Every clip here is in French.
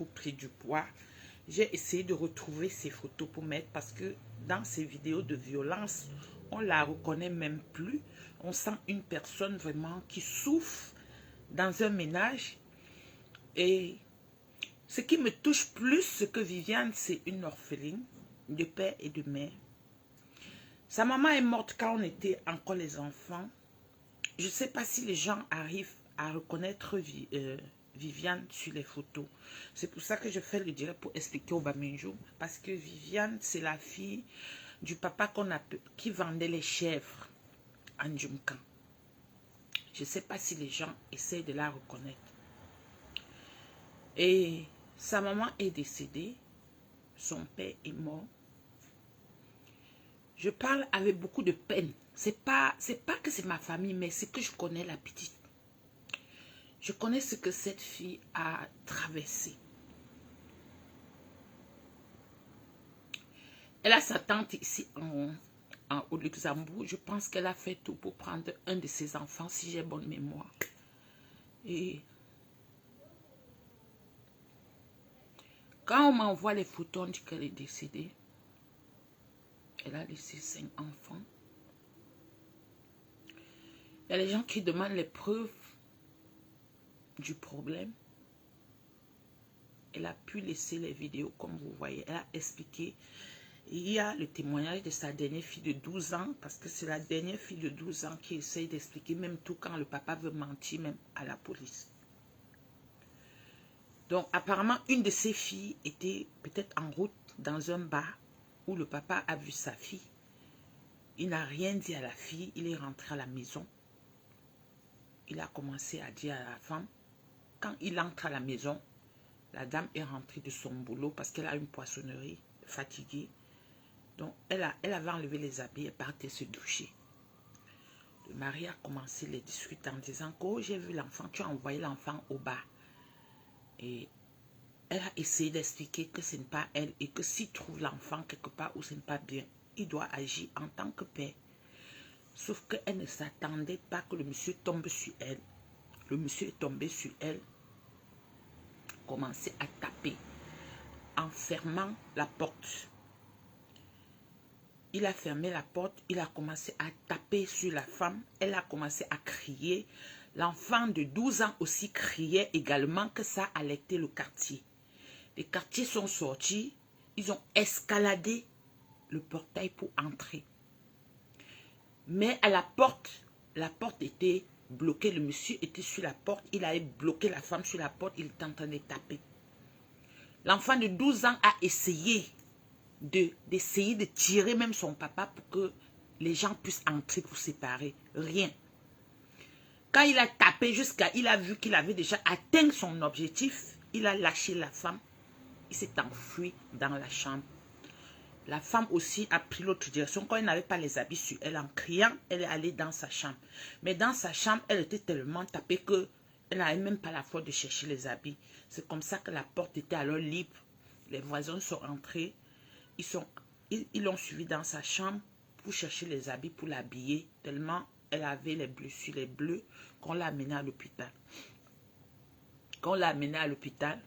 pris du poids. J'ai essayé de retrouver ces photos pour mettre parce que dans ces vidéos de violence, on la reconnaît même plus. On sent une personne vraiment qui souffre dans un ménage. Et ce qui me touche plus que Viviane, c'est une orpheline de père et de mère. Sa maman est morte quand on était encore les enfants. Je ne sais pas si les gens arrivent à reconnaître Viviane sur les photos. C'est pour ça que je fais le direct pour expliquer au Baminjo. Parce que Viviane, c'est la fille du papa qui vendait les chèvres en Djumkan. Je ne sais pas si les gens essaient de la reconnaître. Et sa maman est décédée. Son père est mort. Je parle avec beaucoup de peine. C'est pas que c'est ma famille, mais c'est que je connais la petite. Je connais ce que cette fille a traversé. Elle a sa tante ici au Luxembourg. Je pense qu'elle a fait tout pour prendre un de ses enfants, si j'ai bonne mémoire. Et quand on m'envoie les photos, on dit qu'elle est décédée. Elle a laissé 5 enfants. Il y a les gens qui demandent les preuves du problème. Elle a pu laisser les vidéos comme vous voyez. Elle a expliqué. Il y a le témoignage de sa dernière fille de 12 ans. Parce que c'est la dernière fille de 12 ans qui essaye d'expliquer. Même tout quand le papa veut mentir même à la police. Donc apparemment une de ses filles était peut-être en route dans un bar. Où le papa a vu sa fille. Il n'a rien dit à la fille. Il est rentré à la maison. Il a commencé à dire à la femme. Quand il entre à la maison, la dame est rentrée de son boulot parce qu'elle a une poissonnerie, fatiguée. Donc, elle avait enlevé les habits et partait se doucher. Le mari a commencé les discuter en disant que oh, j'ai vu l'enfant, tu as envoyé l'enfant au bar. Et elle a essayé d'expliquer que ce n'est pas elle et que s'il trouve l'enfant quelque part où ce n'est pas bien, il doit agir en tant que père. Sauf qu'elle ne s'attendait pas que le monsieur tombe sur elle. Le monsieur est tombé sur elle, commençait à taper en fermant la porte. Il a fermé la porte, il a commencé à taper sur la femme, elle a commencé à crier. L'enfant de 12 ans aussi criait également que ça allaitait le quartier. Les quartiers sont sortis, ils ont escaladé le portail pour entrer. Mais à la porte était bloquée, le monsieur était sur la porte, il avait bloqué la femme sur la porte, il était en train de taper. L'enfant de 12 ans a essayé d'essayer de tirer même son papa pour que les gens puissent entrer pour séparer. Rien. Quand il a tapé il a vu qu'il avait déjà atteint son objectif, il a lâché la femme. Il s'est enfui dans la chambre. La femme aussi a pris l'autre direction. Quand elle n'avait pas les habits sur elle, en criant, elle est allée dans sa chambre. Mais dans sa chambre, elle était tellement tapée que elle n'avait même pas la force de chercher les habits. C'est comme ça que la porte était alors libre. Les voisins sont entrés. Ils l'ont suivi dans sa chambre pour chercher les habits, pour l'habiller. Tellement elle avait les blessures, les bleus, qu'on l'a amenée à l'hôpital. Quand on l'a amenée à l'hôpital,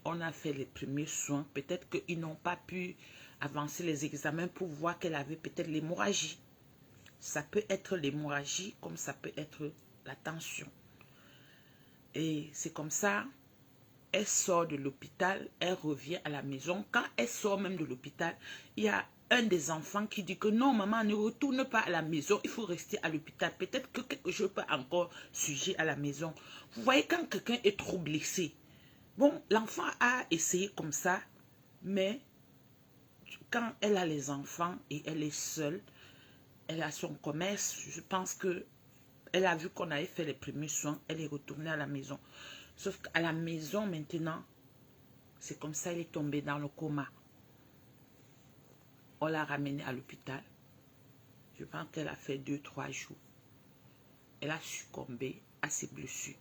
on a fait les premiers soins. Peut-être qu'ils n'ont pas pu avancer les examens pour voir qu'elle avait peut-être l'hémorragie. Ça peut être l'hémorragie comme ça peut être la tension. Et c'est comme ça, elle sort de l'hôpital, elle revient à la maison. Quand elle sort même de l'hôpital, il y a un des enfants qui dit que non, maman, ne retourne pas à la maison, il faut rester à l'hôpital. Peut-être que quelque chose peut encore sujet à la maison. Vous voyez, quand quelqu'un est trop blessé, bon, l'enfant a essayé comme ça, mais quand elle a les enfants et elle est seule, elle a son commerce, je pense que elle a vu qu'on avait fait les premiers soins, elle est retournée à la maison. Sauf qu'à la maison maintenant, c'est comme ça, elle est tombée dans le coma. On l'a ramenée à l'hôpital. Je pense qu'elle a fait 2-3 jours. Elle a succombé à ses blessures.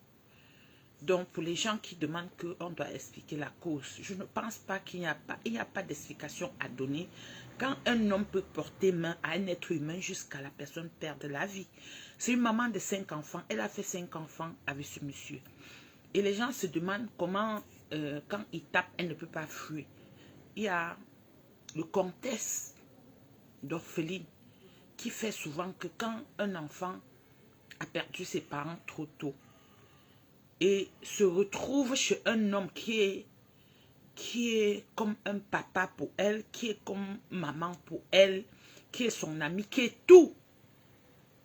Donc, pour les gens qui demandent qu'on doit expliquer la cause, je ne pense pas qu'il n'y a pas d'explication à donner. Quand un homme peut porter main à un être humain jusqu'à la personne perdre la vie. C'est une maman de 5 enfants. Elle a fait 5 enfants avec ce monsieur. Et les gens se demandent comment quand il tape, elle ne peut pas fuir. Il y a le contexte d'orpheline qui fait souvent que quand un enfant a perdu ses parents trop tôt et se retrouve chez un homme qui est comme un papa pour elle, qui est comme maman pour elle, qui est son ami, qui est tout,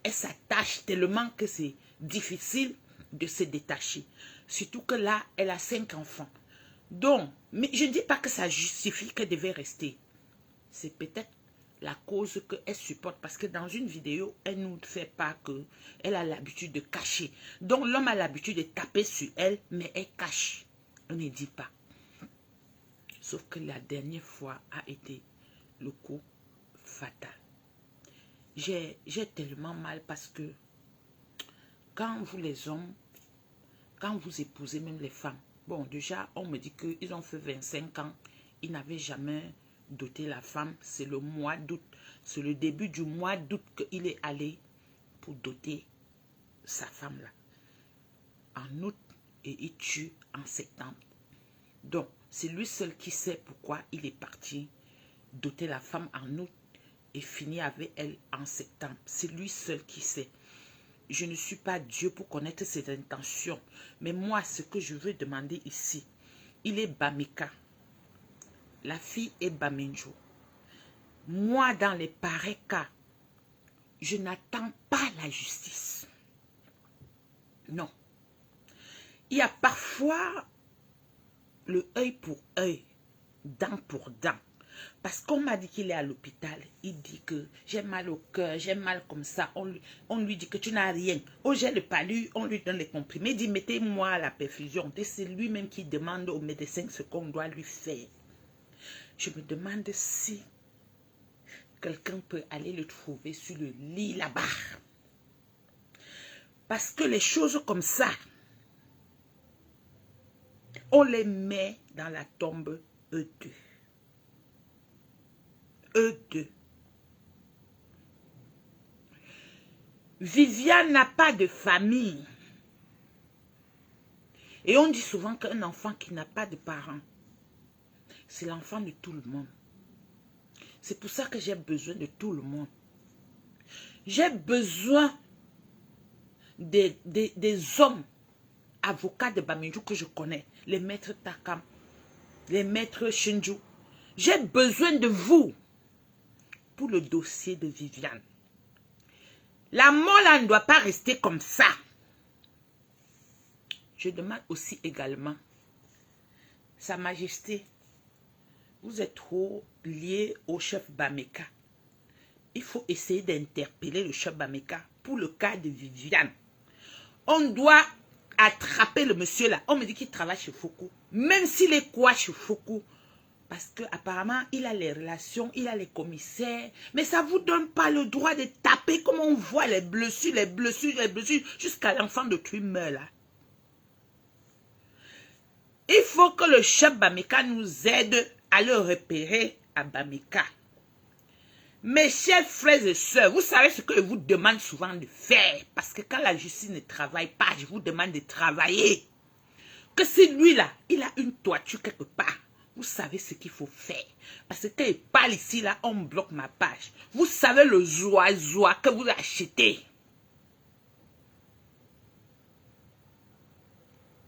elle s'attache tellement que c'est difficile de se détacher. Surtout que là, elle a 5 enfants. Donc, mais je ne dis pas que ça justifie qu'elle devait rester. C'est peut-être la cause qu'elle supporte. Parce que dans une vidéo, elle nous fait pas qu'elle a l'habitude de cacher. Donc, l'homme a l'habitude de taper sur elle, mais elle cache. On ne dit pas. Sauf que la dernière fois a été le coup fatal. J'ai tellement mal parce que quand vous les hommes, quand vous épousez même les femmes, bon déjà on me dit qu'ils ont fait 25 ans, ils n'avaient jamais doté la femme, c'est le mois d'août, c'est le début du mois d'août qu'il est allé pour doter sa femme là. En août et il tue en septembre. Donc c'est lui seul qui sait pourquoi il est parti doter la femme en août et finir avec elle en septembre. C'est lui seul qui sait. Je ne suis pas Dieu pour connaître ses intentions. Mais moi, ce que je veux demander ici, il est Bamika. La fille est Bamenjo. Moi, dans les pareils cas, je n'attends pas la justice. Non. Il y a parfois le œil pour œil, dent pour dent. Parce qu'on m'a dit qu'il est à l'hôpital, il dit que j'ai mal au cœur, j'ai mal comme ça. On lui dit que tu n'as rien. Au gel de palu, on lui donne les comprimés. Il dit mettez-moi à la perfusion. Et c'est lui-même qui demande au médecin ce qu'on doit lui faire. Je me demande si quelqu'un peut aller le trouver sur le lit là-bas. Parce que les choses comme ça, on les met dans la tombe eux deux. Eux deux. Viviane n'a pas de famille. Et on dit souvent qu'un enfant qui n'a pas de parents, c'est l'enfant de tout le monde. C'est pour ça que j'ai besoin de tout le monde. J'ai besoin des hommes, avocats de Bamenjo que je connais, les maîtres Takam, les maîtres Shinju. J'ai besoin de vous pour le dossier de Viviane. La mort là ne doit pas rester comme ça. Je demande aussi également, Sa Majesté, vous êtes trop lié au chef Bameka. Il faut essayer d'interpeller le chef Bameka pour le cas de Viviane. On doit attraper le monsieur là. On me dit qu'il travaille chez Foucault. Même s'il est quoi chez Foucault, parce qu'apparemment, il a les relations, il a les commissaires. Mais ça ne vous donne pas le droit de taper comme on voit les blessures, jusqu'à l'enfant de tuer meurt là. Il faut que le chef Bameka nous aide à le repérer à Bameka. Mes chers frères et sœurs, vous savez ce que je vous demande souvent de faire. Parce que quand la justice ne travaille pas, je vous demande de travailler. Que si lui là, il a une toiture quelque part, vous savez ce qu'il faut faire. Parce que quand il parle ici là, on bloque ma page. Vous savez le zoa que vous achetez.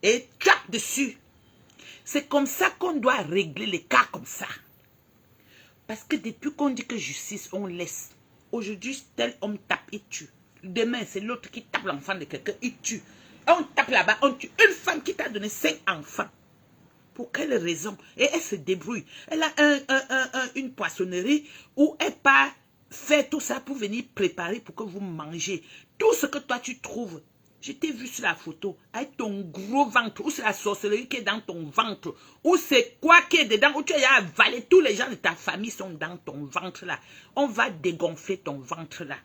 Et tape dessus. C'est comme ça qu'on doit régler les cas comme ça. Parce que depuis qu'on dit que justice, on laisse. Aujourd'hui, tel homme tape et tue. Demain, c'est l'autre qui tape l'enfant de quelqu'un, il tue. On tape là-bas, on tue. Une femme qui t'a donné 5 enfants. Pour quelle raison? Et elle se débrouille. Elle a une poissonnerie où elle part faire tout ça pour venir préparer pour que vous mangez. Tout ce que toi tu trouves. Je t'ai vu sur la photo avec ton gros ventre, ou c'est la sorcellerie qui est dans ton ventre, ou c'est quoi qui est dedans, où tu as avalé, tous les gens de ta famille sont dans ton ventre là. On va dégonfler ton ventre là.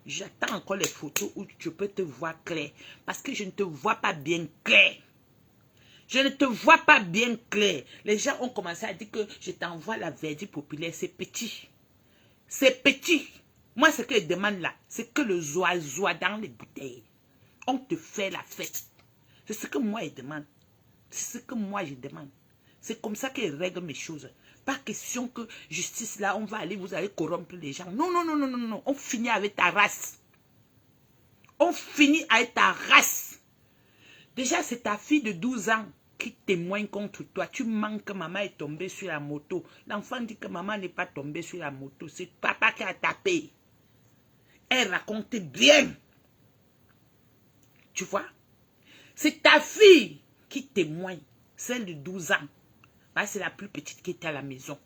J'attends encore les photos où tu peux te voir clair, parce que je ne te vois pas bien clair. Je ne te vois pas bien clair. Les gens ont commencé à dire que je t'envoie la verdict populaire, c'est petit. C'est petit. Moi, ce que je demande là, c'est que le zoa dans les bouteilles. On te fait la fête. C'est ce que moi je demande. C'est ce que moi je demande. C'est comme ça qu'elle règle mes choses. Pas question que justice là, on va aller, vous allez corrompre les gens. Non, non, non, non, non, non. On finit avec ta race. On finit avec ta race. Déjà, c'est ta fille de 12 ans qui témoigne contre toi. Tu manques que maman est tombée sur la moto. L'enfant dit que maman n'est pas tombée sur la moto. C'est papa qui a tapé. Elle raconte bien. Tu vois? C'est ta fille qui témoigne. Celle de 12 ans. C'est la plus petite qui était à la maison.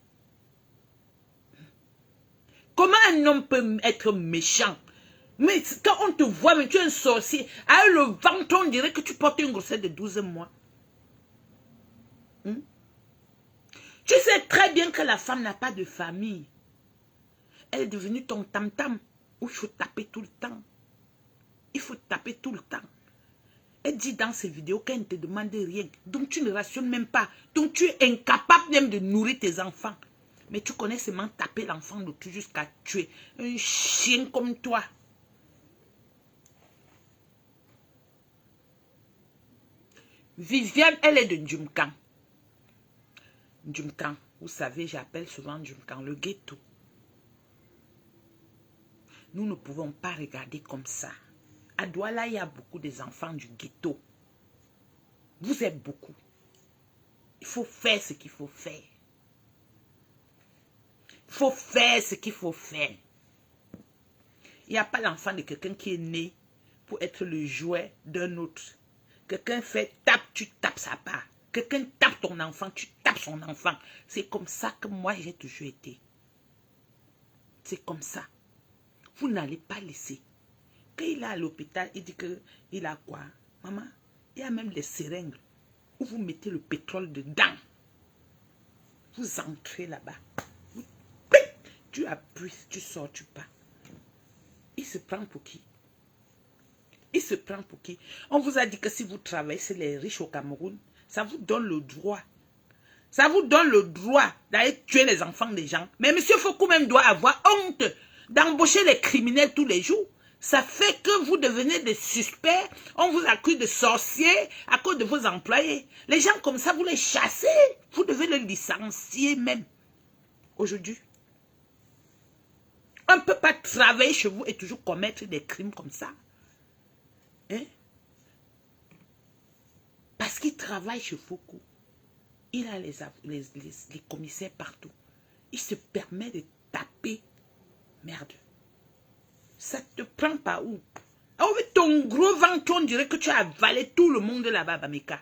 Comment un homme peut être méchant? Mais quand on te voit, mais tu es un sorcier. Avec le ventre, on dirait que tu portes une grossesse de 12 mois. Tu sais très bien que la femme n'a pas de famille. Elle est devenue ton tam-tam. Où il faut taper tout le temps. Il faut taper tout le temps. Elle dit dans ses vidéos qu'elle ne te demande rien. Donc tu ne rationnes même pas. Donc tu es incapable même de nourrir tes enfants. Mais tu connais seulement taper l'enfant de tout jusqu'à tuer. Un chien comme toi. Viviane, elle est de Ndjumkan. Ndjumkan, vous savez, j'appelle souvent Ndjumkan le ghetto. Nous ne pouvons pas regarder comme ça. À Douala, il y a beaucoup des enfants du ghetto. Vous êtes beaucoup. Il faut faire ce qu'il faut faire. Il faut faire ce qu'il faut faire. Il n'y a pas l'enfant de quelqu'un qui est né pour être le jouet d'un autre. Quelqu'un fait tape, tu tapes sa part. Quelqu'un tape ton enfant, tu tapes son enfant. C'est comme ça que moi j'ai toujours été. C'est comme ça. Vous n'allez pas laisser. Quand il est à l'hôpital, il dit qu'il a quoi? Maman, il y a même les seringues où vous mettez le pétrole dedans. Vous entrez là-bas. Tu appuies, tu sors, tu pars. Il se prend pour qui? Il se prend pour qui? On vous a dit que si vous travaillez, c'est les riches au Cameroun. Ça vous donne le droit. Ça vous donne le droit d'aller tuer les enfants des gens. Mais M. Foucault même doit avoir honte d'embaucher les criminels tous les jours. Ça fait que vous devenez des suspects. On vous accuse de sorciers à cause de vos employés. Les gens comme ça, vous les chassez. Vous devez les licencier même. Aujourd'hui. On ne peut pas travailler chez vous et toujours commettre des crimes comme ça. Hein? Parce qu'il travaille chez Foucault. Il a les commissaires partout. Il se permet de taper. Merde. Ça te prend pas où? Avec ton gros ventre, on dirait que tu as avalé tout le monde là-bas, Bameka.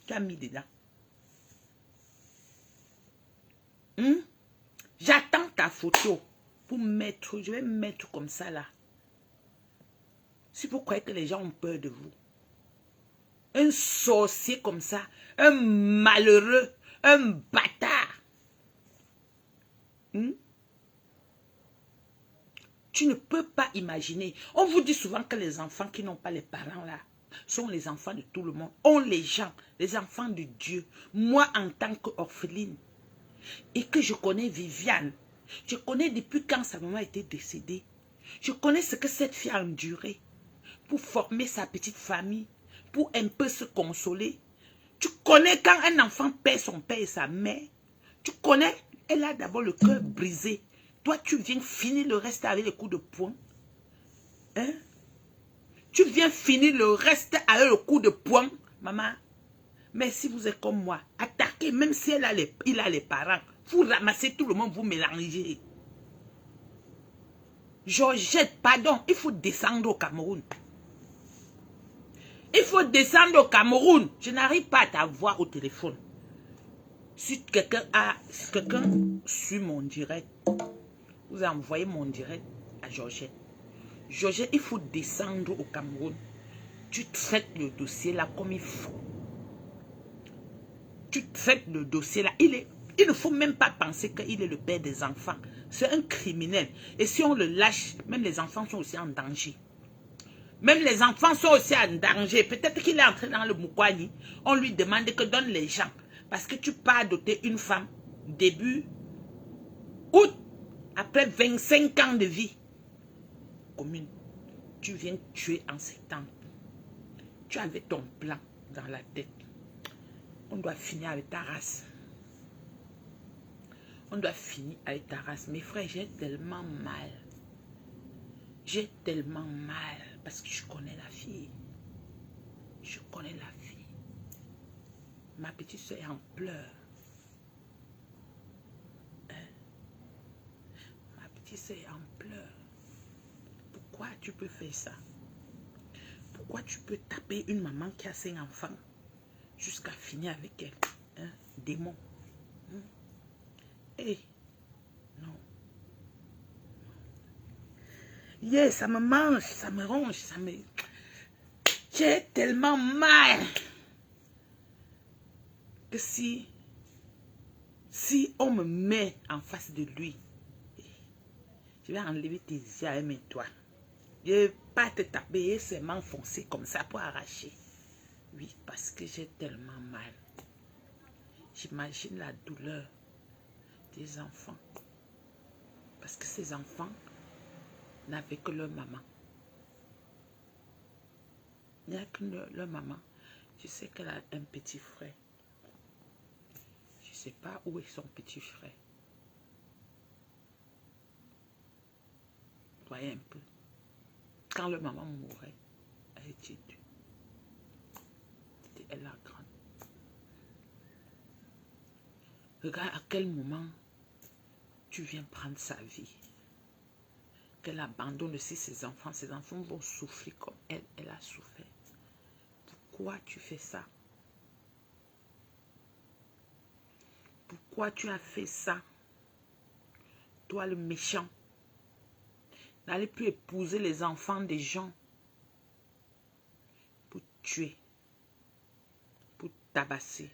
Tu as mis dedans. J'attends ta photo pour mettre. Je vais mettre comme ça là. Si vous croyez que les gens ont peur de vous. Un sorcier comme ça. Un malheureux. Un bâtard. Tu ne peux pas imaginer. On vous dit souvent que les enfants qui n'ont pas les parents là sont les enfants de tout le monde. On les gens, les enfants de Dieu. Moi, en tant qu'orpheline, et que je connais Viviane, je connais depuis quand sa maman était décédée. Je connais ce que cette fille a enduré pour former sa petite famille, pour un peu se consoler. Tu connais quand un enfant perd son père et sa mère. Tu connais, elle a d'abord le cœur brisé. Toi, tu viens finir le reste avec les coups de poing. Hein? Tu viens finir le reste avec le coup de poing, maman. Mais si vous êtes comme moi, attaquez, même si il a les parents, vous ramassez tout le monde, vous mélangez. Georgette, pardon, il faut descendre au Cameroun. Il faut descendre au Cameroun. Je n'arrive pas à t'avoir au téléphone. Si quelqu'un suit mon direct, vous envoyez mon direct à Georgette. Georgette, il faut descendre au Cameroun. Tu traites le dossier là comme il faut. Tu traites le dossier là. Il ne faut même pas penser qu'il est le père des enfants. C'est un criminel. Et si on le lâche, même les enfants sont aussi en danger. Même les enfants sont aussi en danger. Peut-être qu'il est entré dans le Moukwani. On lui demande que donne les gens. Parce que tu pars doter une femme début août, après 25 ans de vie commune. Tu viens tuer en septembre. Tu avais ton plan dans la tête. On doit finir avec ta race. On doit finir avec ta race. Mes frères, j'ai tellement mal. J'ai tellement mal parce que je connais la fille. Je connais la fille. Ma petite soeur est en pleurs. Ma petite soeur est en pleurs. Pourquoi tu peux faire ça? Pourquoi tu peux taper une maman qui a 5 enfants jusqu'à finir avec elle? Hein? Démon. Hey, non. Yeah, ça me mange, ça me ronge, ça me... J'ai tellement mal que si on me met en face de lui, je vais enlever tes yeux et mes doigts. Je ne vais pas te taper et c'est m'enfoncer comme ça pour arracher. Oui, parce que j'ai tellement mal. J'imagine la douleur des enfants. Parce que ces enfants n'avaient que leur maman. Il n'y a que leur maman. Je sais qu'elle a un petit frère. Je ne sais pas où est son petit frère. Voyez un peu. Quand leur maman mourait, elle était due. C'était elle la grande. Regarde à quel moment tu viens prendre sa vie. Qu'elle abandonne aussi ses enfants. Ses enfants vont souffrir comme elle a souffert. Pourquoi tu fais ça? Pourquoi tu as fait ça? Toi le méchant. N'allez plus épouser les enfants des gens. Pour tuer. Pour tabasser.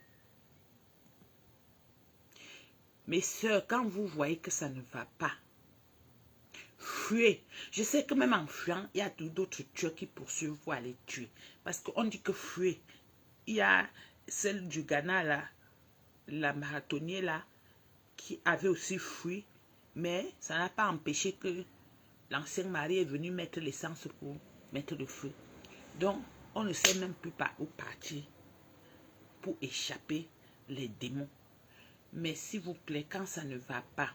Mes soeurs, quand vous voyez que ça ne va pas, fuyez. Je sais que même en fuyant, il y a d'autres tueurs qui poursuivent pour aller tuer. Parce qu'on dit que fuyez. Il y a celle du Ghana là, la marathonienne là, qui avait aussi fui. Mais ça n'a pas empêché que l'ancien mari est venu mettre l'essence pour mettre le feu. Donc, on ne sait même plus par où partir pour échapper les démons. Mais s'il vous plaît, quand ça ne va pas,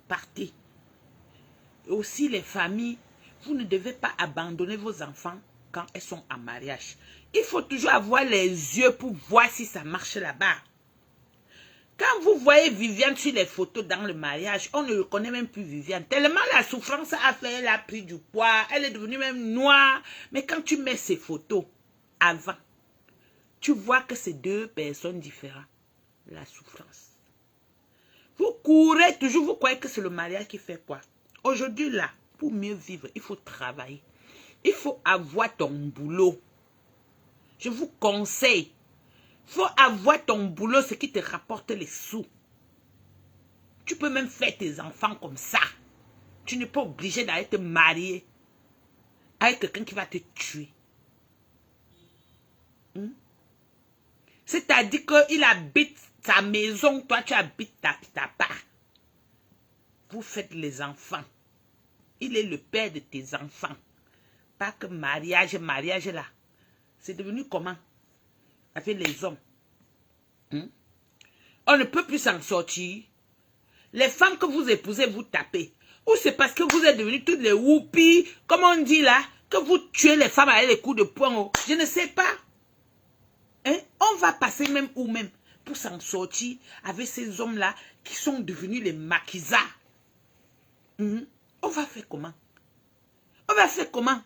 partez. Et aussi les familles, vous ne devez pas abandonner vos enfants quand elles sont en mariage. Il faut toujours avoir les yeux pour voir si ça marche là-bas. Quand vous voyez Viviane sur les photos dans le mariage, on ne reconnaît même plus Viviane. Tellement la souffrance a fait, elle a pris du poids, elle est devenue même noire. Mais quand tu mets ces photos avant, tu vois que c'est 2 personnes différentes. La souffrance. Vous courez toujours, vous croyez que c'est le mariage qui fait quoi? Aujourd'hui là, pour mieux vivre, il faut travailler. Il faut avoir ton boulot. Je vous conseille. Il faut avoir ton boulot, ce qui te rapporte les sous. Tu peux même faire tes enfants comme ça. Tu n'es pas obligé d'aller te marier avec quelqu'un qui va te tuer. C'est-à-dire qu'il habite ta maison, toi tu habites ta part. Vous faites les enfants. Il est le père de tes enfants. Pas que mariage là. C'est devenu comment? Avec les hommes. On ne peut plus s'en sortir. Les femmes que vous épousez, vous tapez. Ou c'est parce que vous êtes devenus toutes les whoopies, comme on dit là, que vous tuez les femmes avec les coups de poing. Je ne sais pas. Hein? On va passer même où même pour s'en sortir avec ces hommes-là qui sont devenus les maquisards. On va faire comment? On va faire comment?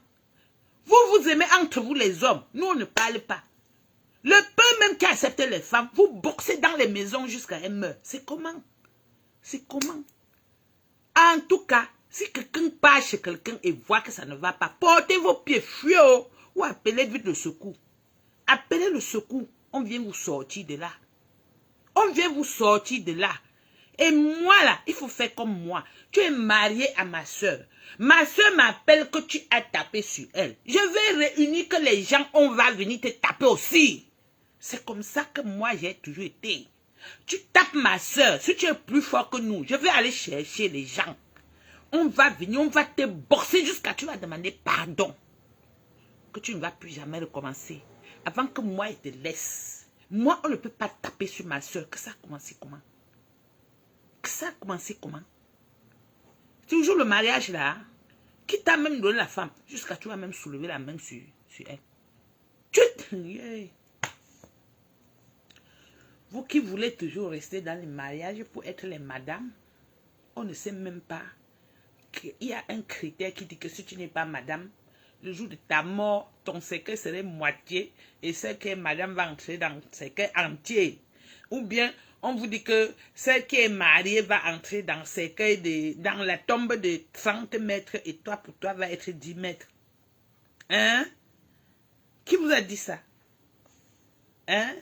Vous vous aimez entre vous les hommes. Nous, on ne parle pas. Le peu même qui accepte les femmes, vous boxez dans les maisons jusqu'à elles meurent. C'est comment? C'est comment? En tout cas, si quelqu'un passe chez quelqu'un et voit que ça ne va pas, portez vos pieds, fuyez ou appelez vite le secours. Appelez le secours. On vient vous sortir de là. On vient vous sortir de là. Et moi là, il faut faire comme moi. Tu es marié à ma soeur. Ma soeur m'appelle que tu as tapé sur elle. Je vais réunir que les gens, on va venir te taper aussi. C'est comme ça que moi j'ai toujours été. Tu tapes ma soeur, si tu es plus fort que nous, je vais aller chercher les gens. On va venir, on va te boxer jusqu'à ce que tu vas demander pardon. Que tu ne vas plus jamais recommencer. Avant que moi, je te laisse. Moi, on ne peut pas taper sur ma soeur. Que ça a commencé comment? ça a commencé comment? Toujours le mariage là. Qui t'a même donné la femme? Jusqu'à tu vas même soulever la main sur elle. Yeah. Vous qui voulez toujours rester dans les mariages pour être les madames, on ne sait même pas qu'il y a un critère qui dit que si tu n'es pas madame, le jour de ta mort, ton cercueil serait moitié et celle qui est madame va entrer dans le cercueil entier. Ou bien, on vous dit que celle qui est mariée va entrer dans le cercueil, dans la tombe de 30 mètres et toi, pour toi, va être 10 mètres. Hein? Qui vous a dit ça? Hein?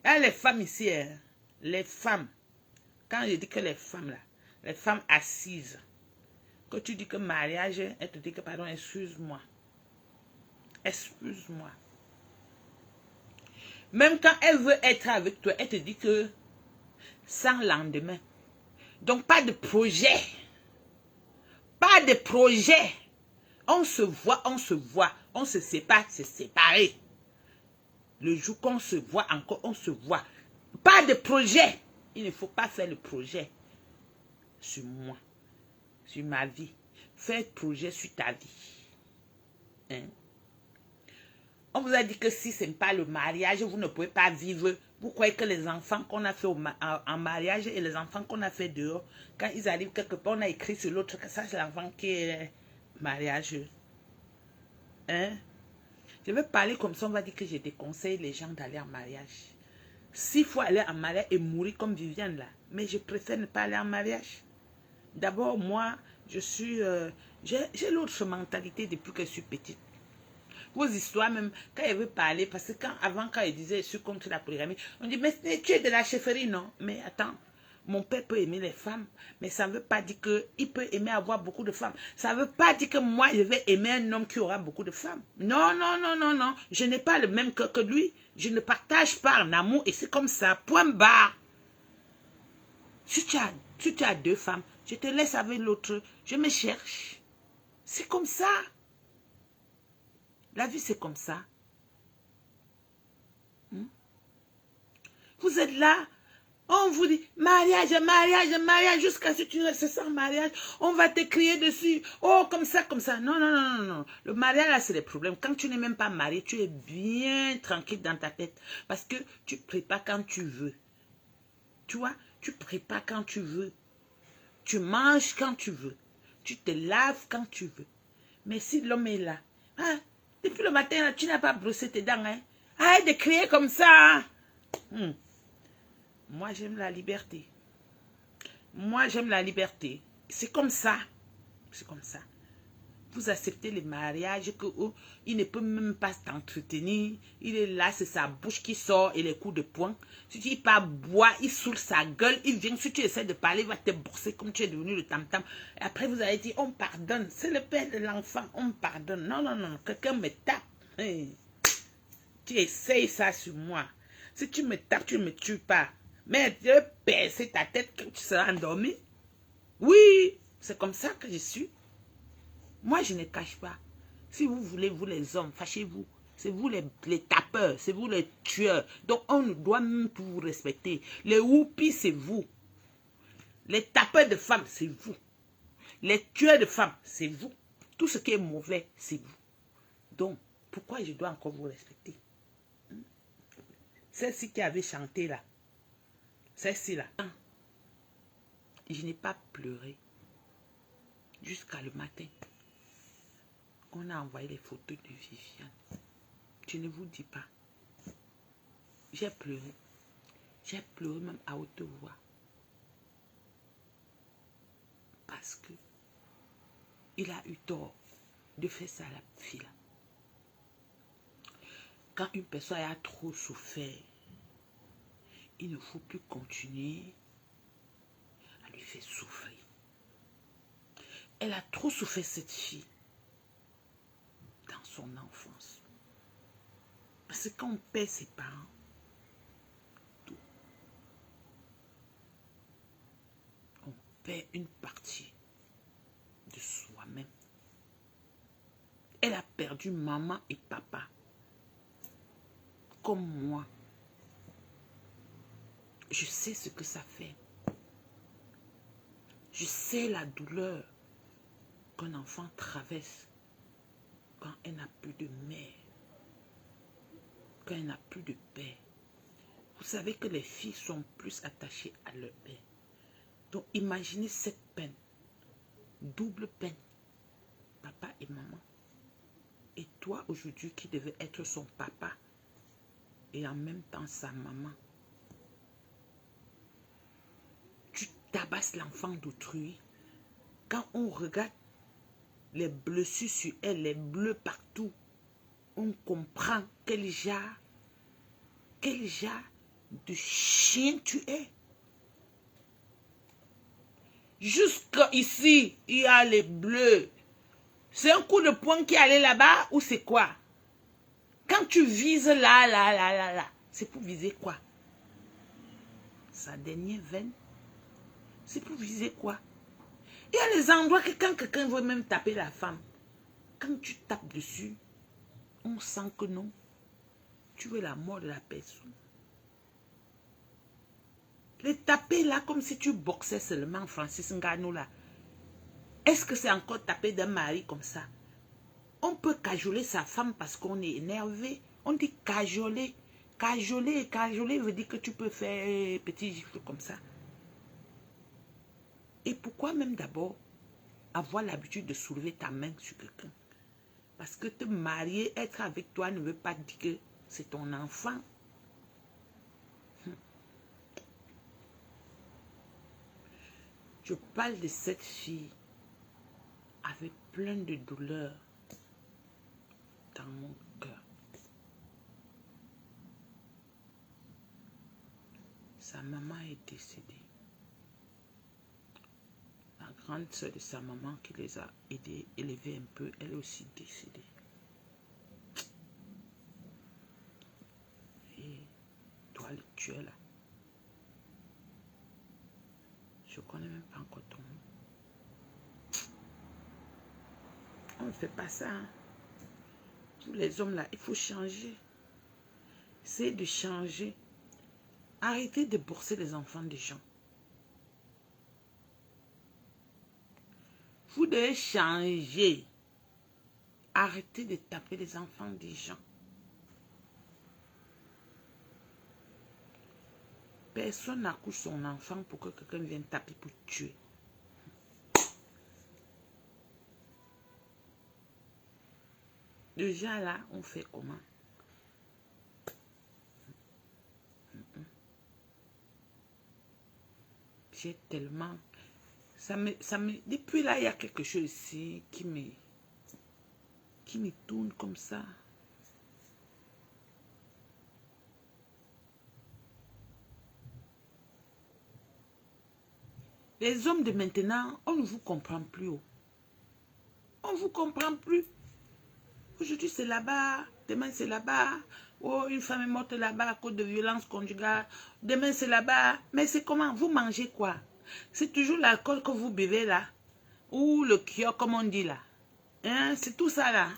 Ah, les femmes ici, hein? Les femmes, quand je dis que les femmes là, les femmes assises, que tu dis que mariage, elle te dit que pardon, excuse-moi. Excuse-moi. Même quand elle veut être avec toi, elle te dit que sans lendemain. Donc pas de projet. Pas de projet. On se voit, on se voit. On se sépare, c'est séparé. Le jour qu'on se voit encore, on se voit. Pas de projet. Il ne faut pas faire le projet sur moi, sur ma vie. Fais projet sur ta vie. Hein? On vous a dit que si ce n'est pas le mariage, vous ne pouvez pas vivre. Vous croyez que les enfants qu'on a fait en mariage et les enfants qu'on a fait dehors, quand ils arrivent quelque part, on a écrit sur l'autre que ça c'est l'enfant qui est mariage. Hein? Je vais parler comme ça, on va dire que je déconseille les gens d'aller en mariage. S'il faut aller en mariage et mourir comme Viviane là, mais je préfère ne pas aller en mariage. D'abord, moi, je suis... j'ai l'autre mentalité depuis que je suis petite. Vos histoires même, quand elle veut parler, parce que avant, quand elle disait je suis contre la polygamie, on dit, mais tu es de la chefferie, non? Mais attends, mon père peut aimer les femmes, mais ça ne veut pas dire qu'il peut aimer avoir beaucoup de femmes. Ça ne veut pas dire que moi, je vais aimer un homme qui aura beaucoup de femmes. Non, non, non, non, non. Je n'ai pas le même cœur que lui. Je ne partage pas en amour et c'est comme ça, point barre. Si tu as 2 femmes, je te laisse avec l'autre, je me cherche. C'est comme ça. La vie, c'est comme ça. Vous êtes là, on vous dit mariage, mariage, mariage, jusqu'à ce que tu restes sans mariage, on va te crier dessus. Oh, comme ça, comme ça. Non, non, non, non, non. Le mariage, là, c'est le problème. Quand tu n'es même pas marié, tu es bien tranquille dans ta tête. Parce que tu prépares quand tu veux. Tu vois, tu prépares quand tu veux. Tu manges quand tu veux. Tu te laves quand tu veux. Mais si l'homme est là, hein, depuis le matin, là, tu n'as pas brossé tes dents. Hein. Arrête de crier comme ça. Moi, j'aime la liberté. Moi, j'aime la liberté. C'est comme ça. C'est comme ça. Vous acceptez les mariages que il ne peut même pas t'entretenir. Il est là, c'est sa bouche qui sort et les coups de poing. Si tu pas boire, il saoule sa gueule, il vient. Si tu essaies de parler, il va te bourser comme tu es devenu le tam-tam. Et après, vous avez dit, on pardonne. C'est le père de l'enfant, on pardonne. Non, non, non, quelqu'un me tape. Hey. Tu essayes ça sur moi. Si tu me tapes, tu ne me tues pas. Mais je vais percer ta tête quand tu seras endormi. Oui, c'est comme ça que je suis. Moi, je ne cache pas. Si vous voulez, vous les hommes, fâchez-vous. C'est vous les tapeurs, c'est vous les tueurs. Donc, on ne doit même plus vous respecter. Les whoopies, c'est vous. Les tapeurs de femmes, c'est vous. Les tueurs de femmes, c'est vous. Tout ce qui est mauvais, c'est vous. Donc, pourquoi je dois encore vous respecter? Celle-ci qui avait chanté là. Celle-ci là. Je n'ai pas pleuré. Jusqu'à le matin. On a envoyé les photos de Viviane. Je ne vous dis pas. J'ai pleuré. J'ai pleuré même à haute voix. Parce que il a eu tort de faire ça à la fille. Quand une personne a trop souffert, il ne faut plus continuer à lui faire souffrir. Elle a trop souffert, cette fille, dans son enfance. Parce que quand on perd ses parents, tout, on perd une partie de soi-même. Elle a perdu maman et papa, comme moi. Je sais ce que ça fait. Je sais la douleur qu'un enfant traverse quand elle n'a plus de mère, quand elle n'a plus de père. Vous savez que les filles sont plus attachées à leur père. Donc imaginez cette peine, double peine, papa et maman. Et toi aujourd'hui qui devais être son papa et en même temps sa maman. Tu tabasses l'enfant d'autrui. Quand on regarde les blessures sur elle, les bleus partout, on comprend quel genre de chien tu es. Jusqu'ici, il y a les bleus. C'est un coup de poing qui est allé là-bas ou c'est quoi? Quand tu vises là, c'est pour viser quoi? Sa dernière veine, c'est pour viser quoi? Il y a les endroits que quand quelqu'un veut même taper la femme, quand tu tapes dessus, on sent que non, tu veux la mort de la personne. Les taper là comme si tu boxais seulement, Francis Ngannou là. Est-ce que c'est encore taper d'un mari comme ça? On peut cajoler sa femme parce qu'on est énervé. On dit cajoler. Cajoler veut dire que tu peux faire petit gifle comme ça. Et pourquoi même d'abord avoir l'habitude de soulever ta main sur quelqu'un? Parce que te marier, être avec toi ne veut pas dire que c'est ton enfant. Je parle de cette fille avec plein de douleur dans mon cœur. Sa maman est décédée. La grande sœur de sa maman qui les a aidés, élevés un peu, elle est aussi décédée. Et toi, tu es là. Je ne connais même pas encore ton nom. On ne fait pas ça. Hein. Tous les hommes là, il faut changer. C'est de changer. Arrêtez de bourser les enfants des gens. Vous devez changer. Arrêtez de taper les enfants des gens. Personne n'accouche son enfant pour que quelqu'un vienne taper pour tuer. Déjà là, on fait comment? J'ai tellement... Depuis là, il y a quelque chose ici qui me tourne comme ça. Les hommes de maintenant, on ne vous comprend plus. Oh. On ne vous comprend plus. Aujourd'hui, c'est là-bas. Demain, c'est là-bas. Oh, une femme est morte là-bas à cause de violences conjugales. Demain, c'est là-bas. Mais c'est comment? Vous mangez quoi? C'est toujours l'alcool que vous buvez là. Ou le kio, comme on dit là. Hein? C'est tout ça là.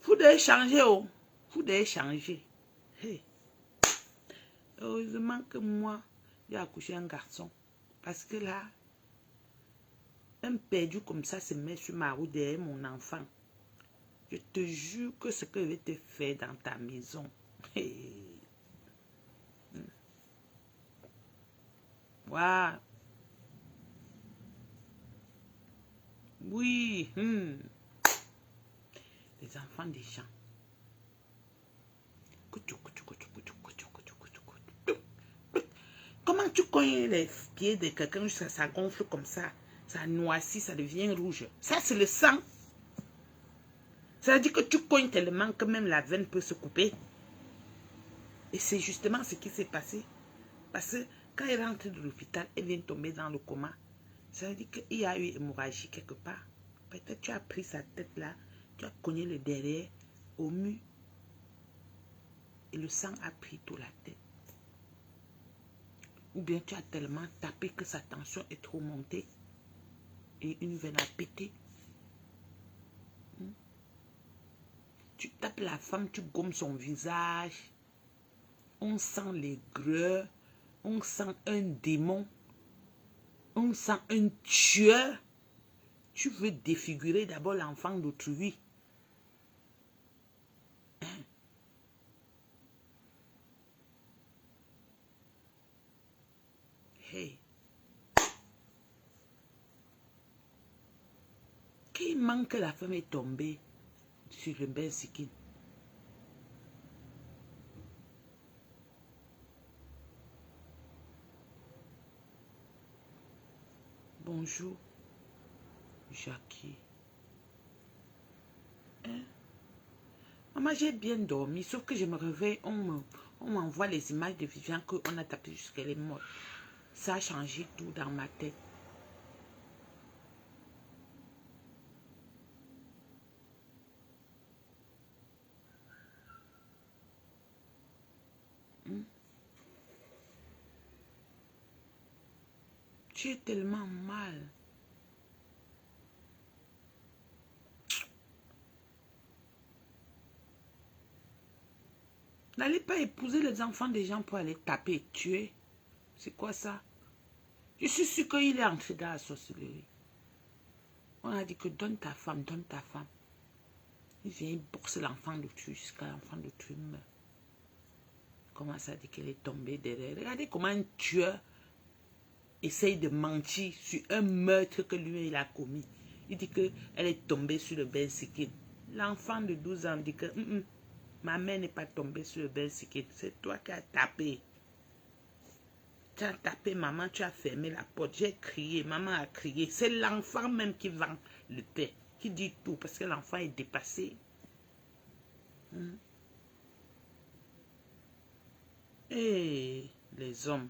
Vous devez changer, oh. Vous devez changer. Hey. Heureusement que moi, j'ai accouché un garçon. Parce que là, un perdu comme ça se met sur ma route derrière mon enfant. Je te jure que ce que je vais te faire dans ta maison. Hey. Wow. Oui. Les enfants des gens. Comment tu cognes les pieds de quelqu'un jusqu'à ça gonfle comme ça? Ça noircit, ça devient rouge. Ça, c'est le sang. Ça veut dire que tu cognes tellement que même la veine peut se couper. Et c'est justement ce qui s'est passé. Parce que quand elle rentre de l'hôpital, elle vient tomber dans le coma. Ça veut dire qu'il y a eu hémorragie quelque part. Peut-être tu as pris sa tête là, tu as cogné le derrière au mur. Et le sang a pris toute la tête. Ou bien tu as tellement tapé que sa tension est trop montée. Et une veine a pété. Tu tapes la femme, tu gommes son visage. On sent les greux. On sent un démon. On sent un tueur. Tu veux défigurer d'abord l'enfant d'autrui. Hey. Qui manque que la femme est tombée sur le bensikin? Bonjour, Jackie. Hein? Maman, j'ai bien dormi, sauf que je me réveille, on m'envoie les images de Viviane qu'on a tapé jusqu'à les morts. Ça a changé tout dans ma tête. Tu es tellement mal. N'allez pas épouser les enfants des gens pour aller taper et tuer. C'est quoi ça? Je suis sûre qu'il est entré dans la sorcellerie. On a dit que donne ta femme, donne ta femme. Il vient, il boxe l'enfant de tuer jusqu'à l'enfant de tuer meurt. Comment ça dit qu'elle est tombée derrière? Regardez comment un tueur essaye de mentir sur un meurtre que lui il a commis. Il dit qu'elle est tombée sur le bensikin. L'enfant de 12 ans dit que ma mère n'est pas tombée sur le bensikin. C'est toi qui as tapé. Tu as tapé maman, tu as fermé la porte. J'ai crié, maman a crié. C'est l'enfant même qui vend le pain, qui dit tout parce que l'enfant est dépassé. Et les hommes,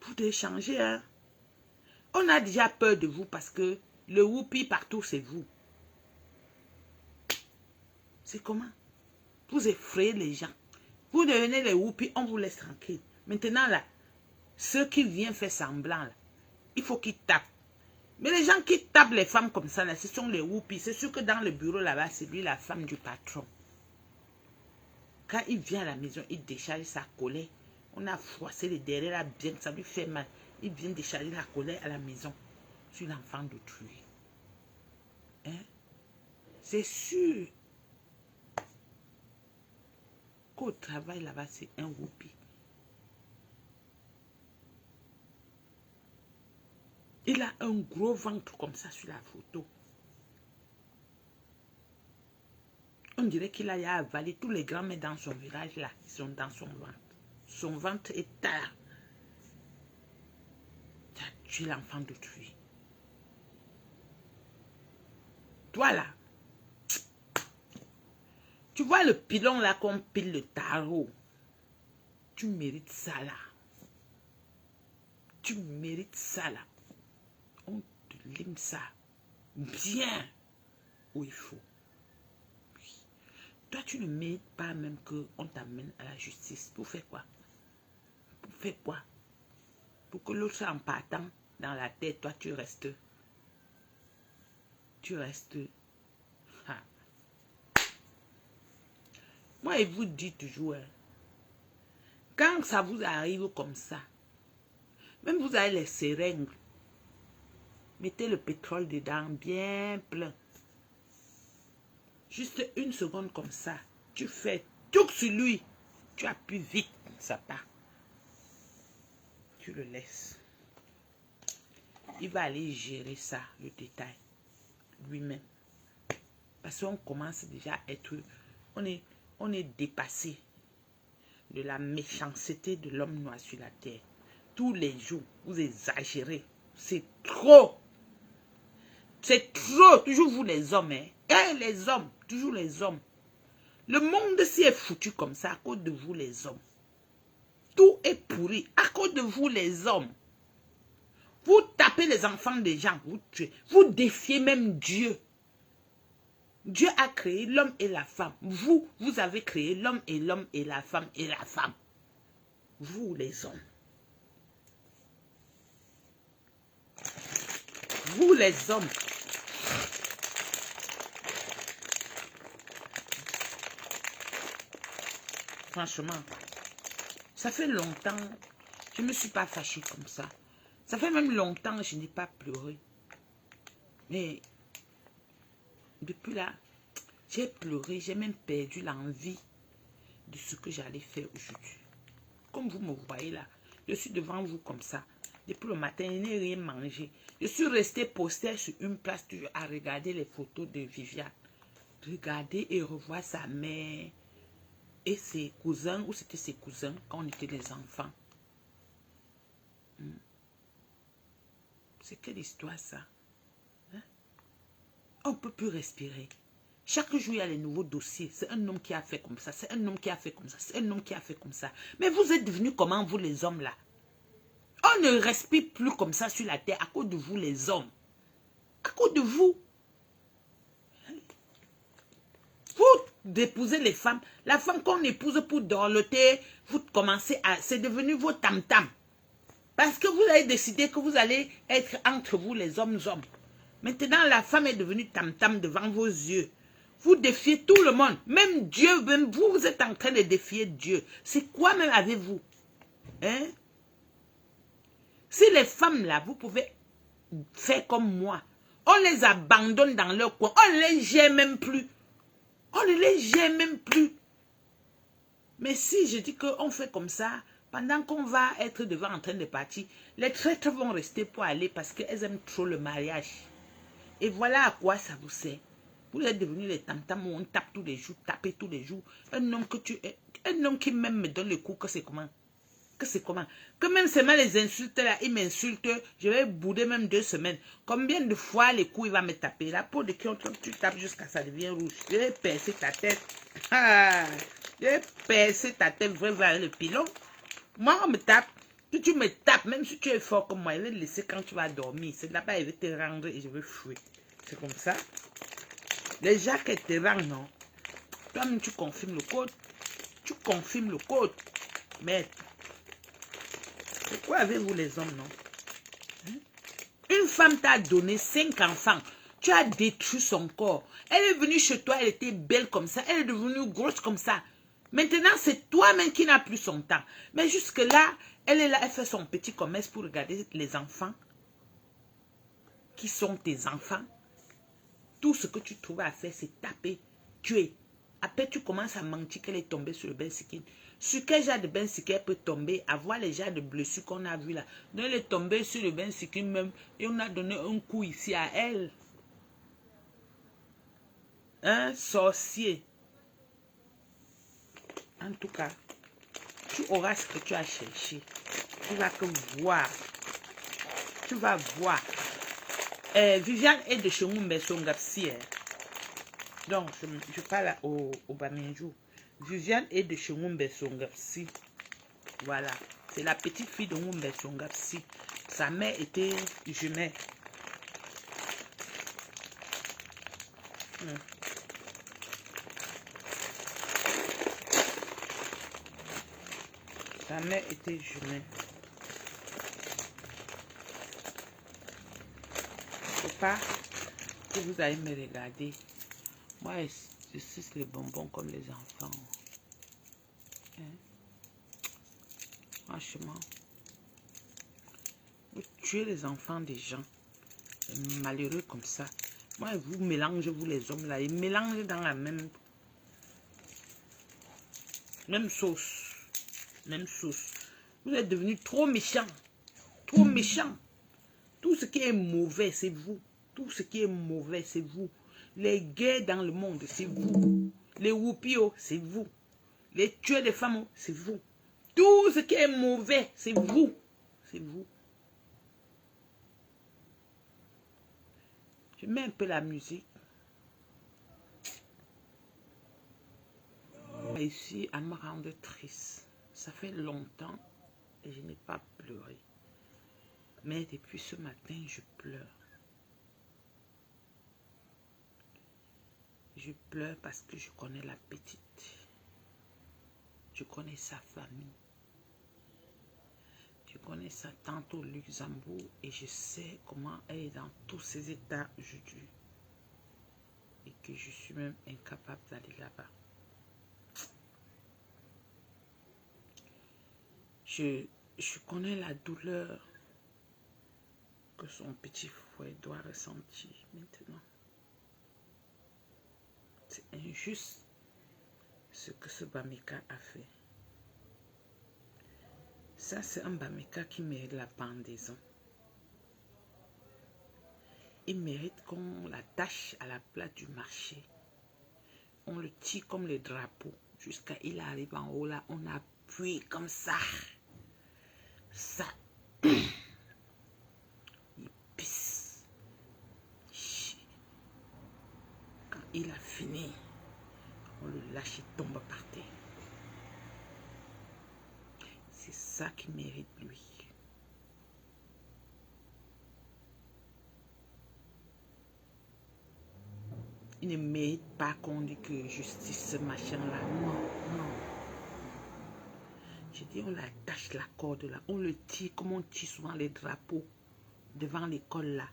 vous devez changer, hein. On a déjà peur de vous parce que le whoopi partout, c'est vous. C'est comment? Vous effrayez les gens. Vous devenez les whoopi, on vous laisse tranquille. Maintenant, là, ceux qui viennent faire semblant, là, il faut qu'ils tapent. Mais les gens qui tapent les femmes comme ça, là, ce sont les whoopi. C'est sûr que dans le bureau, là-bas, c'est lui la femme du patron. Quand il vient à la maison, il décharge sa colère. On a froissé les derrière là bien, ça lui fait mal. Il vient décharger la colère à la maison sur l'enfant d'autrui. Hein? C'est sûr qu'au travail là-bas, c'est un whoopi. Il a un gros ventre comme ça sur la photo. On dirait qu'il a avalé tous les grands-mères dans son village là. Ils sont dans son ventre. Son ventre est tard. Tu as tué l'enfant d'autrui. Toi là, tu vois le pilon là qu'on pile le tarot. Tu mérites ça là. Tu mérites ça là. On te lime ça bien où il faut. Oui. Toi, tu ne mérites pas même qu'on t'amène à la justice. Pour faire quoi? Pour faire quoi? Pour que l'autre en partant dans la tête, toi, tu restes. Tu restes. Ah. Moi, je vous dis toujours, hein, quand ça vous arrive comme ça, même vous avez les seringues, mettez le pétrole dedans, bien plein. Juste une seconde comme ça, tu fais tout sur lui, tu appuies vite, ça part. Tu le laisses. Il va aller gérer ça, le détail, lui-même. Parce qu'on commence déjà à être, on est dépassé de la méchanceté de l'homme noir sur la terre. Tous les jours, vous exagérez. C'est trop. C'est trop. Toujours vous les hommes. Hein? Eh, les hommes. Toujours les hommes. Le monde s'y est foutu comme ça à cause de vous les hommes. Tout est pourri à cause de vous les hommes. Vous tapez les enfants des gens. Vous tuez. Vous défiez même Dieu. Dieu a créé l'homme et la femme. Vous avez créé l'homme et la femme et la femme. Vous les hommes. Vous les hommes. Franchement, ça fait longtemps Je ne me suis pas fâchée comme ça. Ça fait même longtemps que je n'ai pas pleuré. Mais depuis là, j'ai pleuré, j'ai même perdu l'envie de ce que j'allais faire aujourd'hui. Comme vous me voyez là, je suis devant vous comme ça. Depuis le matin, je n'ai rien mangé. Je suis restée postée sur une place toujours à regarder les photos de Viviane. Regarder et revoir sa mère et ses cousins, ou c'était ses cousins quand on était des enfants. C'est quelle histoire ça? Hein? On ne peut plus respirer. Chaque jour, il y a les nouveaux dossiers. C'est un homme qui a fait comme ça. C'est un homme qui a fait comme ça. C'est un homme qui a fait comme ça. Mais vous êtes devenus comment, vous les hommes là? On ne respire plus comme ça sur la terre à cause de vous les hommes. À cause de vous. Vous épousez les femmes. La femme qu'on épouse pour dorloter, vous commencez à... C'est devenu vos tam-tam. Parce que vous avez décidé que vous allez être entre vous les hommes. Maintenant, la femme est devenue tam-tam devant vos yeux. Vous défiez tout le monde. Même Dieu, même vous, vous êtes en train de défier Dieu. C'est quoi même avez-vous? Hein? Si les femmes là, vous pouvez faire comme moi. On les abandonne dans leur coin. On ne les gère même plus. On ne les gère même plus. Mais si je dis qu'on fait comme ça, pendant qu'on va être devant en train de partir, les traîtres vont rester pour aller parce qu'elles aiment trop le mariage. Et voilà à quoi ça vous sert. Vous êtes devenus les tam-tam où on tape tous les jours, taper tous les jours. Un homme qui même me donne le coup, que c'est comment? Que c'est comment? Que même seulement les insultes là, il m'insulte, je vais bouder même 2 semaines. Combien de fois les coups il va me taper? La peau de qui tu tapes jusqu'à ça devient rouge. Je vais percer ta tête. Ah, je vais percer ta tête vers le pilon. Moi on me tape. Si tu me tapes, même si tu es fort comme moi, je vais te laisser quand tu vas dormir. C'est là-bas, je vais te rendre et je vais fuir. C'est comme ça. Les gens qui te rendent, non? Toi-même, tu confirmes le code. Tu confirmes le code. Mais pourquoi avez-vous les hommes, non? Une femme t'a donné 5 enfants. Tu as détruit son corps. Elle est venue chez toi, elle était belle comme ça. Elle est devenue grosse comme ça. Maintenant, c'est toi-même qui n'as plus son temps. Mais jusque-là, elle est là, elle fait son petit commerce pour regarder les enfants. Qui sont tes enfants? Tout ce que tu trouves à faire, c'est taper, tuer. Après, tu commences à mentir qu'elle est tombée sur le bensikin. Sur quel genre de bensikin elle peut tomber? Avoir les genres de blessures qu'on a vu là. Donc, elle est tombée sur le bensikin même et on a donné un coup ici à elle. Un sorcier. En tout cas, tu auras ce que tu as cherché. Tu vas que voir. Tu vas voir. Viviane est de chez Moumbe Songapsi. Donc, je parle au Baminjou. Viviane est de chez Moumbe Songapsi. Voilà. C'est la petite fille de Moumbe Songapsi. Sa mère était jumelle. Sa mère était jumelle. Faut pas que vous allez me regarder. Moi, je suce les bonbons comme les enfants. Hein? Franchement, vous tuez les enfants des gens. Malheureux comme ça. Moi, vous mélangez, vous les hommes là. Ils mélangent dans la même sauce. Même sauce. Vous êtes devenus trop méchants. Trop méchants. Tout ce qui est mauvais, c'est vous. Tout ce qui est mauvais, c'est vous. Les gays dans le monde, c'est vous. Les woupios, c'est vous. Les tueurs de femmes, c'est vous. Tout ce qui est mauvais, c'est vous. C'est vous. Je mets un peu la musique. Ici, à me rendre triste. Ça fait longtemps et je n'ai pas pleuré. Mais depuis ce matin, je pleure. Je pleure parce que je connais la petite. Je connais sa famille. Je connais sa tante au Luxembourg et je sais comment elle est dans tous ses états aujourd'hui. Et que je suis même incapable d'aller là-bas. Je connais la douleur que son petit frère doit ressentir maintenant. C'est injuste ce que ce Bameka a fait. Ça, c'est un Bameka qui mérite la pendaison. Il mérite qu'on l'attache à la place du marché. On le tire comme les drapeaux. Jusqu'à il arrive en haut là, on appuie comme ça. Ça. Il pisse. Quand il a fini, on le lâche, il tombe par terre. C'est ça qui mérite lui. Il ne mérite pas qu'on dise que justice, ce machin-là. Non, non. Je dis, on l'attache la corde là. On le tire comme on tire souvent les drapeaux devant l'école là.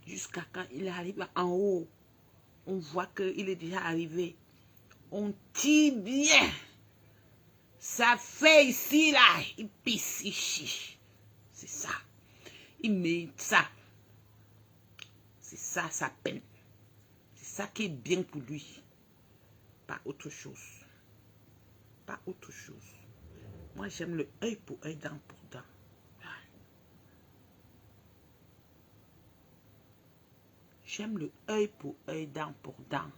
Jusqu'à quand il arrive en haut. On voit qu'il est déjà arrivé. On tire bien. Ça fait ici là. Il pisse ici. C'est ça. Il mérite ça. C'est ça sa peine. C'est ça qui est bien pour lui. Pas autre chose. Pas autre chose. Moi, j'aime le œil pour œil, dent pour dent. J'aime le œil pour œil, dent pour dent.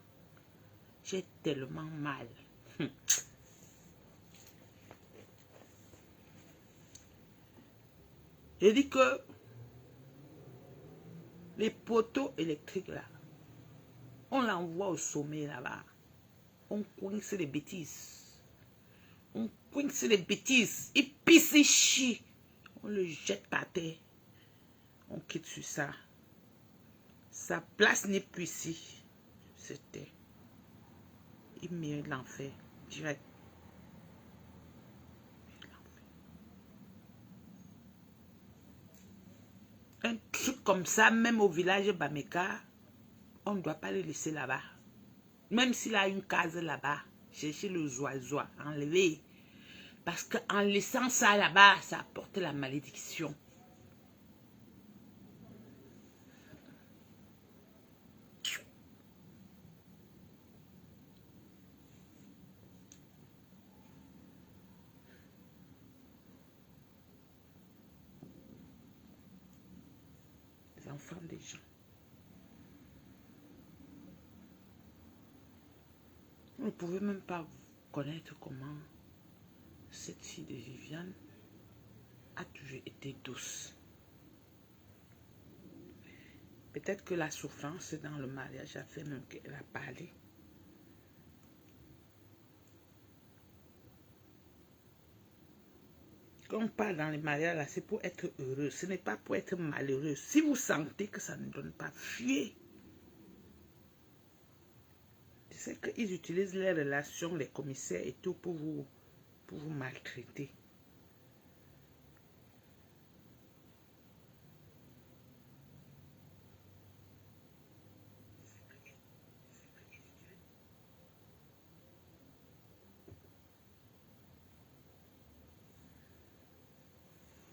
J'ai tellement mal. Je dis que les poteaux électriques là, on l'envoie au sommet là-bas. On coince les bêtises. On coince les bêtises. Il pisse, il chie. On le jette par terre. On quitte sur ça. Sa place n'est plus ici. C'était. Il mérite l'enfer. Direct. Un truc comme ça, même au village Bameka, on ne doit pas le laisser là-bas. Même s'il a une case là-bas, chercher le oiseau, enlever. Parce qu'en laissant ça là-bas, ça apporte la malédiction. Les enfants des gens. Vous ne pouvez même pas connaître comment cette fille de Viviane a toujours été douce. Peut-être que la souffrance dans le mariage a fait même qu'elle a parlé. Quand on parle dans les mariages, là, c'est pour être heureux. Ce n'est pas pour être malheureux. Si vous sentez que ça ne donne pas, fuyez. Je sais qu'ils utilisent les relations, les commissaires et tout pour vous maltraiter.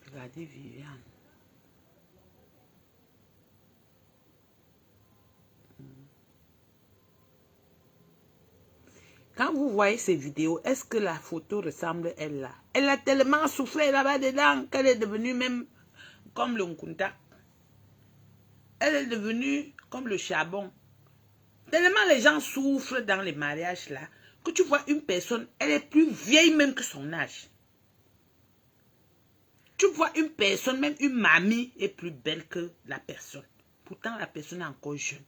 Regardez Viviane. Quand vous voyez ces vidéos, est-ce que la photo ressemble à elle là? Elle a tellement souffert là-bas dedans qu'elle est devenue même comme le Nkunta. Elle est devenue comme le charbon. Tellement les gens souffrent dans les mariages là, que tu vois une personne, elle est plus vieille même que son âge. Tu vois une personne, même une mamie est plus belle que la personne. Pourtant la personne est encore jeune.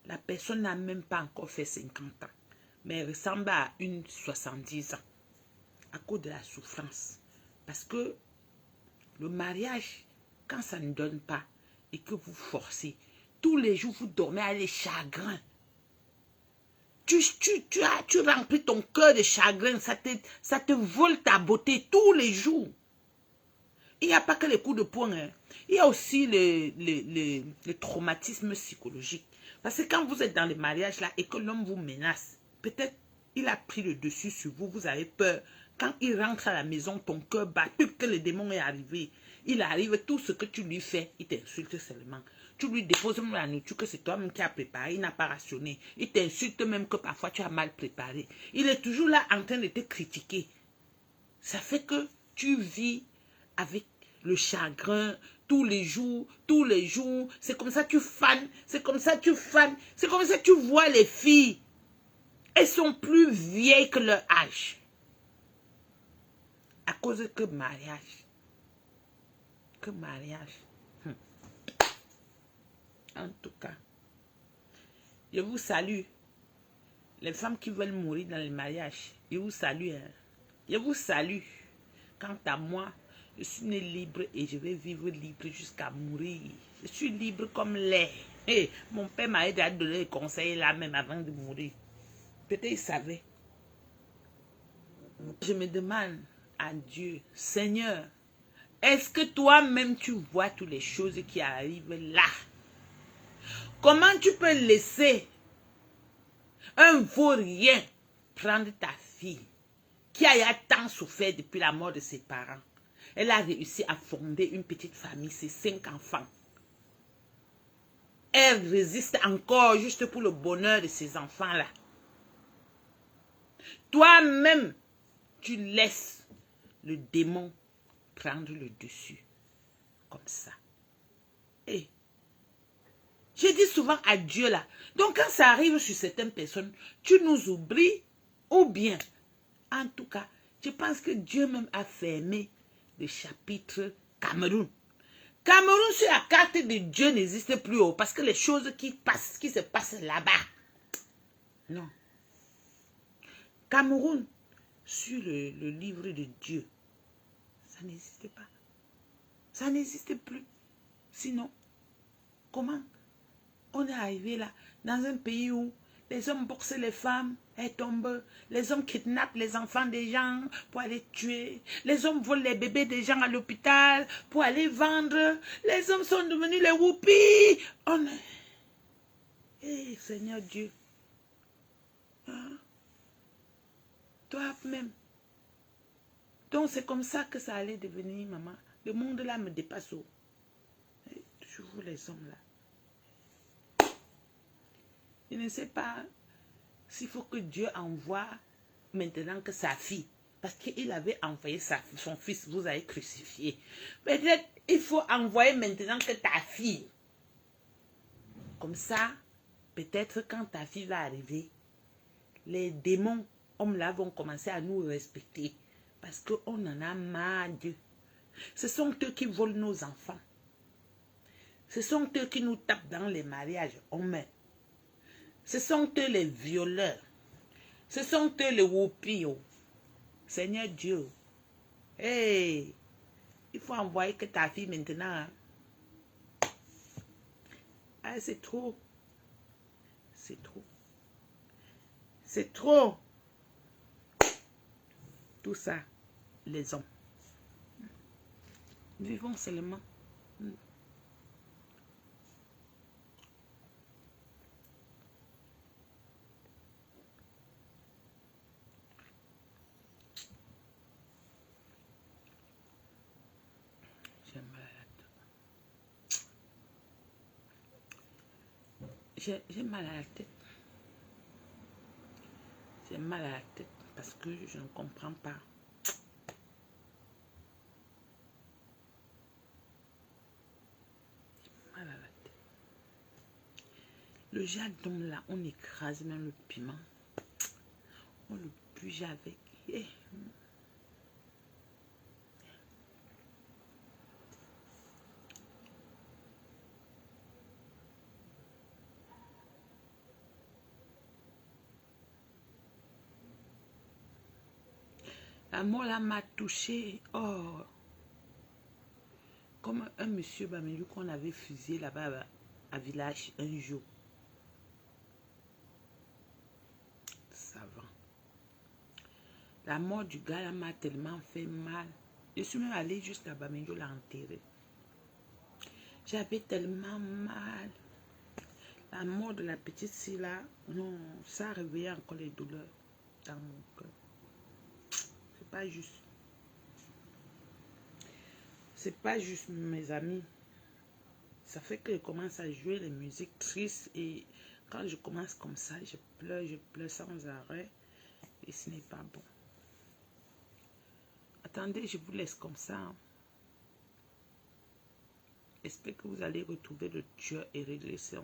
La personne n'a même pas encore fait 50 ans. Mais elle ressemble à une 70 ans. À cause de la souffrance. Parce que le mariage, quand ça ne donne pas et que vous forcez, tous les jours vous dormez à les chagrins. Tu remplis ton cœur de chagrin, ça te vole ta beauté tous les jours. Il n'y a pas que les coups de poing, hein. Il y a aussi le traumatisme psychologique. Parce que quand vous êtes dans les mariages là et que l'homme vous menace, peut-être il a pris le dessus sur vous, vous avez peur. Quand il rentre à la maison, ton cœur bat, depuis que le démon est arrivé. Il arrive, tout ce que tu lui fais, il t'insulte seulement. Tu lui déposes même la nourriture que c'est toi-même qui as préparé, il n'a pas rationné. Il t'insulte même que parfois tu as mal préparé. Il est toujours là en train de te critiquer. Ça fait que tu vis avec le chagrin tous les jours, tous les jours. C'est comme ça que tu fanes, c'est comme ça que tu fanes, c'est comme ça que tu vois les filles. Elles sont plus vieilles que leur âge. À cause que mariage. Que mariage. En tout cas, je vous salue. Les femmes qui veulent mourir dans le mariage, je vous salue. Hein. Je vous salue. Quant à moi, je suis née libre et je vais vivre libre jusqu'à mourir. Je suis libre comme l'air. Hey, mon père m'a aidé à donner des conseils là même avant de mourir. Peut-être il savait. Je me demande à Dieu, Seigneur, est-ce que toi-même tu vois toutes les choses qui arrivent là? Comment tu peux laisser un vaurien prendre ta fille qui a tant souffert depuis la mort de ses parents? Elle a réussi à fonder une petite famille, ses 5 enfants. Elle résiste encore juste pour le bonheur de ses enfants-là. Toi-même, tu laisses le démon prendre le dessus. Comme ça. Et je dis souvent à Dieu là. Donc quand ça arrive sur certaines personnes, tu nous oublies ou bien, en tout cas, je pense que Dieu même a fermé le chapitre Cameroun. Cameroun sur la carte de Dieu n'existe plus haut parce que les choses qui se passent là-bas. Non. Cameroun sur le livre de Dieu, ça n'existe pas. Ça n'existe plus. Sinon, comment on est arrivé là, dans un pays où les hommes boxent les femmes, elles tombent, les hommes kidnappent les enfants des gens pour aller tuer, les hommes volent les bébés des gens à l'hôpital pour aller vendre, les hommes sont devenus les whoopis. On est... Hey, Seigneur Dieu, hein? Toi-même. Donc c'est comme ça que ça allait devenir, maman. Le monde là me dépasse. Hey, toujours les hommes là. Je ne sais pas s'il faut que Dieu envoie maintenant que sa fille, parce qu'il avait envoyé son fils, vous avez crucifié. Peut-être il faut envoyer maintenant que ta fille. Comme ça, peut-être quand ta fille va arriver, les démons, hommes là, vont commencer à nous respecter. Parce qu'on en a marre d'eux. Ce sont eux qui volent nos enfants. Ce sont eux qui nous tapent dans les mariages. On met. Ce sont eux les violeurs. Ce sont eux les whoopis. Seigneur Dieu. Hey, il faut envoyer que ta fille maintenant. Ah, c'est trop. C'est trop. C'est trop. Tout ça, les hommes. Vivons seulement. J'ai mal à la tête. J'ai mal à la tête. J'ai mal à la tête parce que je ne comprends pas. Mal à la tête. Le jardin là, on écrase même le piment. On le bouge avec. Eh. La mort là m'a touché. Oh. Comme un monsieur Bamilou qu'on avait fusillé là-bas à village un jour. Ça va. La mort du gars là m'a tellement fait mal. Je suis même allée jusqu'à Bamilou l'enterrer. J'avais tellement mal. La mort de la petite fille là, non, ça a réveillé encore les douleurs dans mon cœur. pas juste. C'est pas juste, mes amis. Ça fait que je commence à jouer les musiques tristes et quand je commence comme ça, je pleure sans arrêt et ce n'est pas bon. Attendez, je vous laisse comme ça. Hein. J'espère que vous allez retrouver le tueur et régler son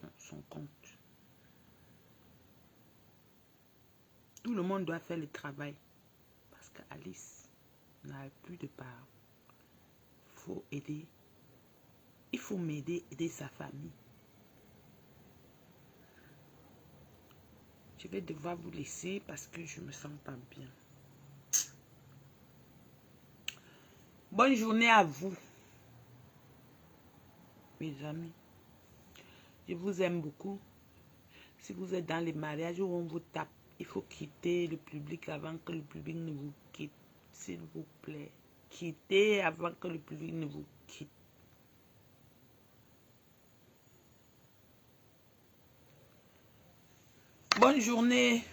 compte. Tout le monde doit faire le travail parce qu'Alice n'a plus de part. Il faut aider. Il faut m'aider, aider sa famille. Je vais devoir vous laisser parce que je ne me sens pas bien. Bonne journée à vous, mes amis. Je vous aime beaucoup. Si vous êtes dans les mariages où on vous tape, il faut quitter le public avant que le public ne vous quitte. S'il vous plaît, quittez avant que le public ne vous quitte. Bonne journée.